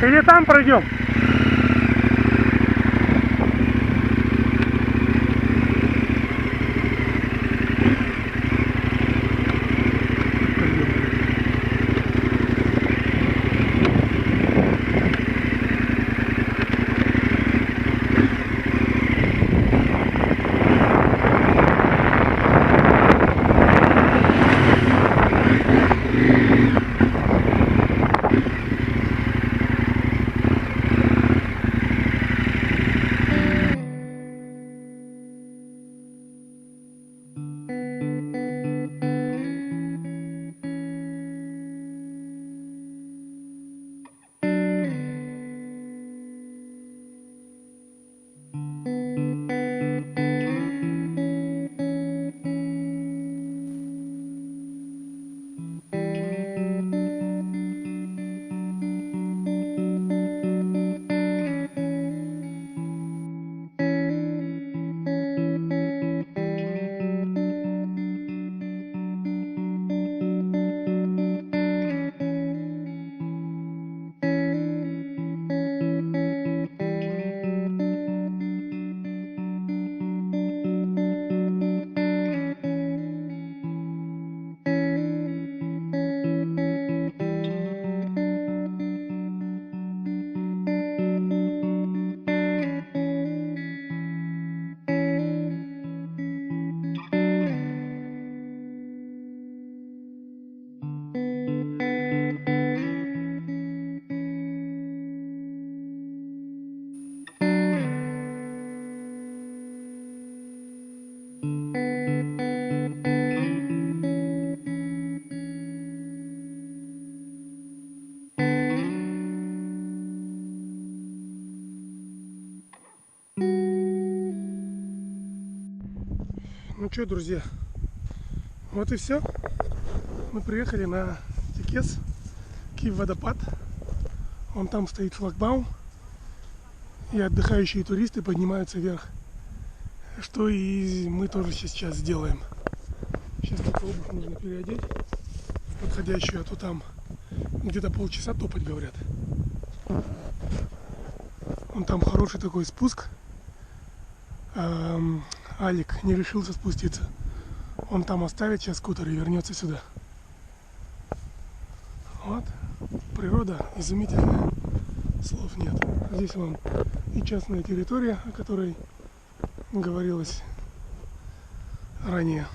Или там пройдем? Ну что, друзья, вот и все. Мы приехали на Текес, Киев-водопад. Вон там стоит шлагбаум, и отдыхающие туристы поднимаются вверх. Что и мы тоже сейчас сделаем. Сейчас только обувь нужно переодеть подходящую, а то там где-то полчаса топать, говорят. Вон там хороший такой спуск. Алик не решился спуститься. Он там оставит сейчас скутер и вернется сюда. Вот. Природа изумительная. Слов нет. Здесь вон и частная территория, о которой говорилось ранее.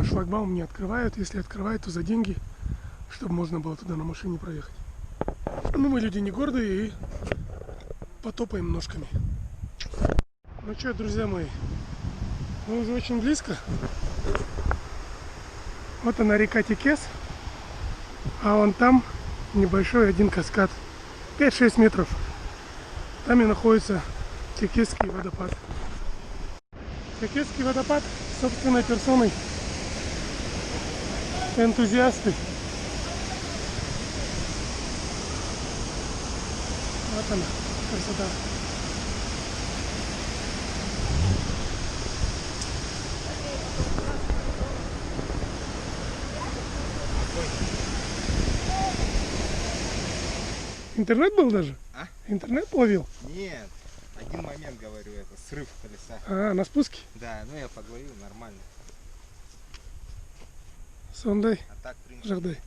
Шлагбаум не открывают. Если открывают, то за деньги, чтобы можно было туда на машине проехать. Ну, мы люди не гордые и потопаем ножками. Ну что, друзья мои, мы уже очень близко. Вот она, река Текес. А вон там небольшой один каскад. 5-6 метров. Там и находится Текесский водопад. Текесский водопад собственной персоной. Энтузиасты. Вот она, красота. Интернет был даже? А? Интернет ловил? Нет, один момент, говорю, это срыв колеса. А, на спуске? Да, ну я поговорил нормально. Сондай, А так, в принципе, жардай.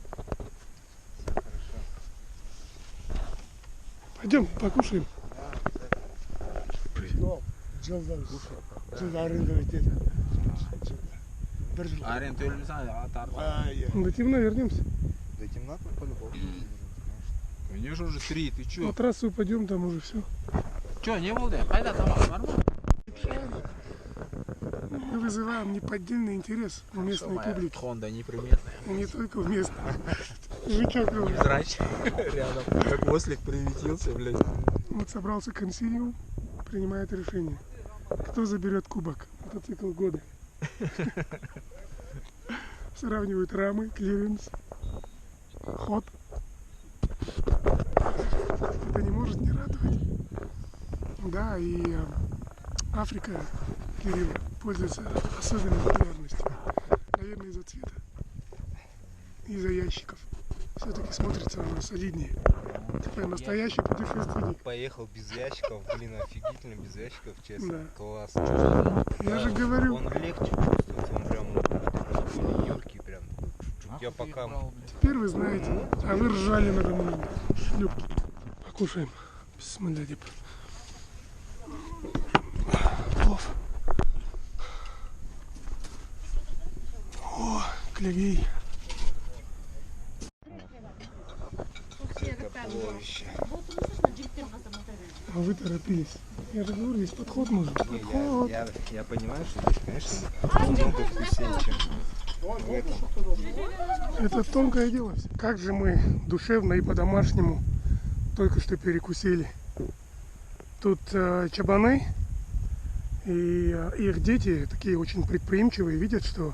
все хорошо. Пойдем, покушаем. Арен До темна вернемся. до темноты по-любому. Конечно, уже 3, ты чё? На трассу пойдем, там уже все. Чё, не был, да? Айда, там нормально. Мы вызываем неподдельный интерес у местной публики. Хонда неприметная. И не только у местных. Жучок. Невзрачный рядом. Как ослик приветился, блядь. Вот собрался консилиум, принимает решение. Кто заберет кубок? Мотоцикл года. Сравнивают рамы, клиренс, ход. Это не может не радовать. Да, и Африка, Кирилл, пользуется особенной популярностью. Наверное, из-за цвета. Из-за ящиков. Все-таки смотрится она солиднее. Такой настоящий путешественник. Поехал без ящиков, блин, офигительно без ящиков, честно. Да. Класс. Я же говорю. Он легче чувствуется, он прям юркий прям. Я пока... Теперь вы знаете, а вы ржали надо мной. Шлюпки. Покушаем. Бисмилля, дип. Плов. О, клевей. А вы торопились. Я же говорю, есть подход нужен. Подход. Я понимаю, что здесь, конечно, много вкуснее, чем в этом. Это тонкое дело. Как же мы душевно и по-домашнему только что перекусили. Тут чабаны и их дети, такие очень предприимчивые, видят, что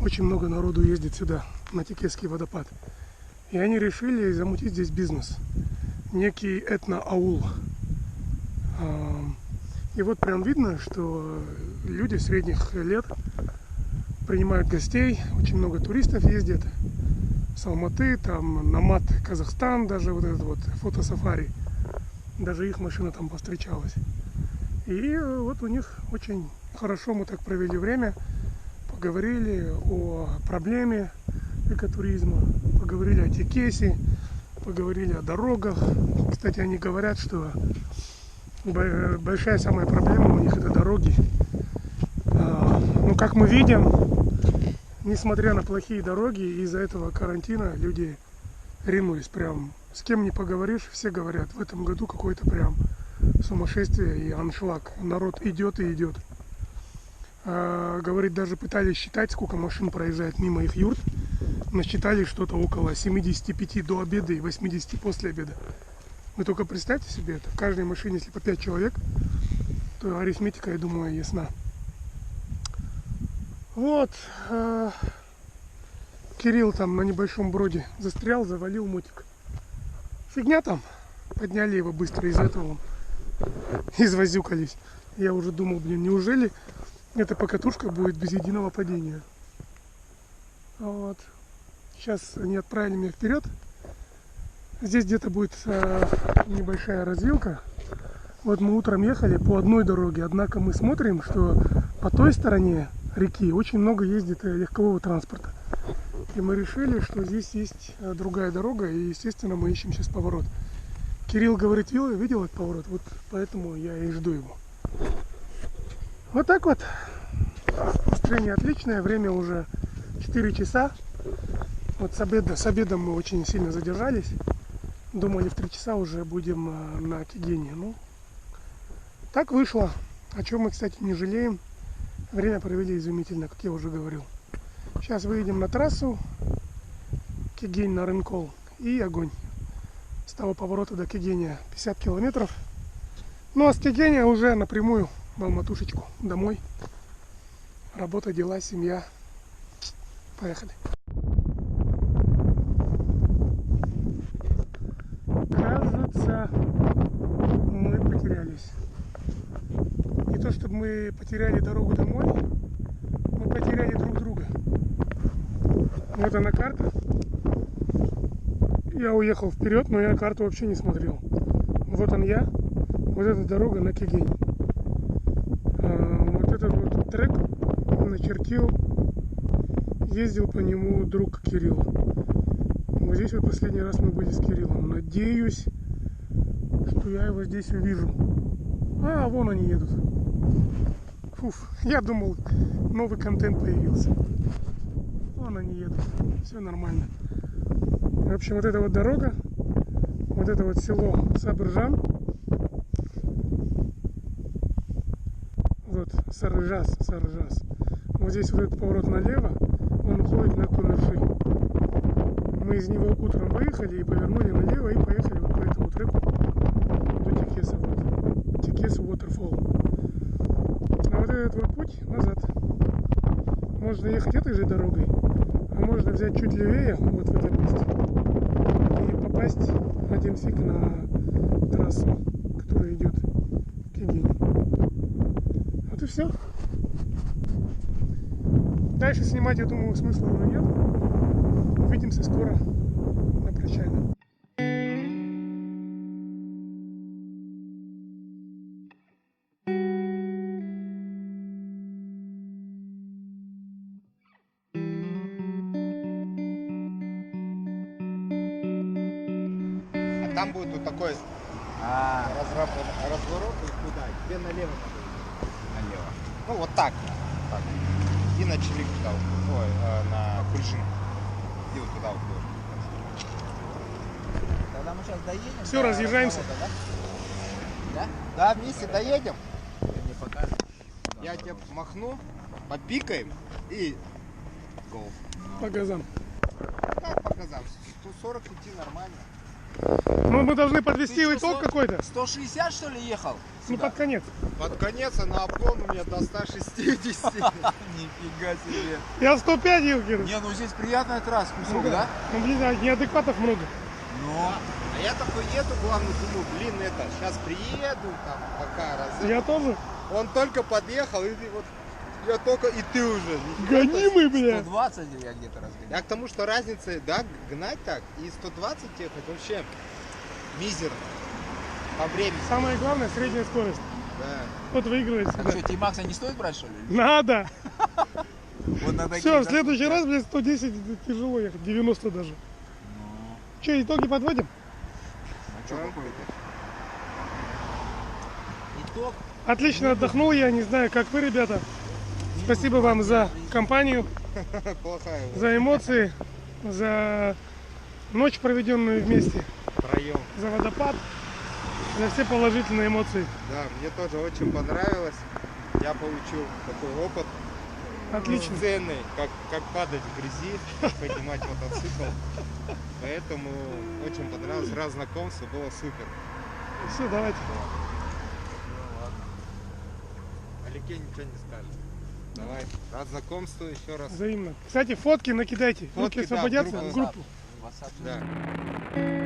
очень много народу ездит сюда, на Текесский водопад. И они решили замутить здесь бизнес. Некий этно-аул. И вот прям видно, что люди средних лет принимают гостей, очень много туристов ездит с Алматы, там Намат, Казахстан, даже вот этот вот фотосафари, даже их машина там повстречалась. И вот у них очень хорошо мы так провели время, поговорили о проблеме экотуризма, поговорили о Текесе, поговорили о дорогах. Кстати, они говорят, что большая самая проблема у них это дороги. Ну, как мы видим, несмотря на плохие дороги, из-за этого карантина люди ринулись прям. С кем не поговоришь, все говорят, в этом году какое-то прям сумасшествие и аншлаг. Народ идет и идет. Говорит, даже пытались считать, сколько машин проезжает мимо их юрт. Насчитали что-то около 75 до обеда и 80 после обеда. Вы только представьте себе это. В каждой машине, если по 5 человек, то арифметика, я думаю, ясна. Вот. Кирилл там на небольшом броде застрял, завалил мотик. Фигня там. Подняли его быстро из этого. Извозюкались. Я уже думал, блин, неужели эта покатушка будет без единого падения? Вот. Сейчас они отправили меня вперед. Здесь где-то будет небольшая развилка. Вот мы утром ехали по одной дороге, однако мы смотрим, что по той стороне реки очень много ездит легкового транспорта. И мы решили, что здесь есть другая дорога, и, естественно, мы ищем сейчас поворот. Кирилл говорит, видел этот поворот, вот поэтому я и жду его. Вот так вот. Настроение отличное, время уже 4 часа. Вот с обедом мы очень сильно задержались. Думали, в 3 часа уже будем на Кегене. Ну, так вышло. О чем мы, кстати, не жалеем. Время провели изумительно, как я уже говорил. Сейчас выедем на трассу. Кегень на Рынкол. И огонь. С того поворота до Кегеня 50 километров. Ну, а с Кегеня уже напрямую в Алматушечку. Домой. Работа, дела, семья. Поехали. Кажется, мы потерялись. Не то, чтобы мы потеряли дорогу домой, мы потеряли друг друга. Вот она карта. Я уехал вперед, но я карту вообще не смотрел. Вот он я, вот эта дорога на Кегень. Вот этот вот трек начертил, ездил по нему друг Кирилла. Вот здесь вот последний раз мы были с Кириллом. Надеюсь, что я его здесь увижу. А, вон они едут. Фуф, я думал, новый контент появился. Вон они едут. Все нормально. В общем, вот эта вот дорога, вот это вот село Сабыржан. Вот, Сарыжас. Вот здесь вот этот поворот налево, он уходит на Кумерши. Мы из него утром выехали и повернули налево и поехали вот по этому треку до Текеса. Вот. Текес Waterfall. А вот этот вот путь назад. Можно ехать этой же дорогой, а можно взять чуть левее, вот в этом месте, и попасть один фиг на трассу, которая идет в Кегень. Вот и все. Дальше снимать, я думаю, смысла уже нет. Увидимся скоро на там будет вот такой разворот и туда. Тебе налево надо идти. Налево. Ну вот так. Так. И на Чилик туда. Ой, на Кульшин. И вот туда вот будешь. Тогда мы сейчас доедем. Всё, до разъезжаемся. разворота, да? Да, вместе доедем. Ты мне покажешь. Я тебе махну, попикаем и гол. По газам. Как показал? 140 идти нормально. Ну, мы должны подвести Ты итог что, какой-то. 160 что ли ехал? Ну, Сюда? под конец. Под конец на обгон у меня до 160. Нифига себе. Я 105 ехал. Не, ну здесь приятная трасса, кусок, да? Ну, блин, неадекватов много. Ну, А я такой еду, главное, думаю, блин, это, сейчас приеду, там, пока раз. Я тоже. Он только подъехал, и вот я только, и ты уже. Гонимый, бля. 120 я где-то разгонял. Я к тому, что разница, да, гнать так и 120 ехать вообще мизерно. По времени. Самое главное, средняя скорость. Да. Вот выигрывает Так всегда. что, T-Max не стоит брать, что ли? Надо. Вот на таких, Все, в да? следующий раз, блядь, 110 тяжело ехать, 90 даже. Ну, Че, итоги подводим? а что, Да. какой-то? Итог. Отлично отдохнул я, не знаю, как вы, ребята. Спасибо вам за компанию, Плохая вот. за эмоции, за ночь, проведенную вместе, Втроем. за водопад, за все положительные эмоции. Да, мне тоже очень понравилось. Я получил такой опыт. Отлично. Ценный, как падать в грязи, как поднимать мотоцикл. Поэтому очень понравилось. Раз знакомство было супер. Все, давайте. Алике ничего не скажет. Давай. Рад знакомству еще раз. Взаимно. Кстати, фотки накидайте. Фотки, Руки да, освободятся в в группу. группу. WhatsApp. Да.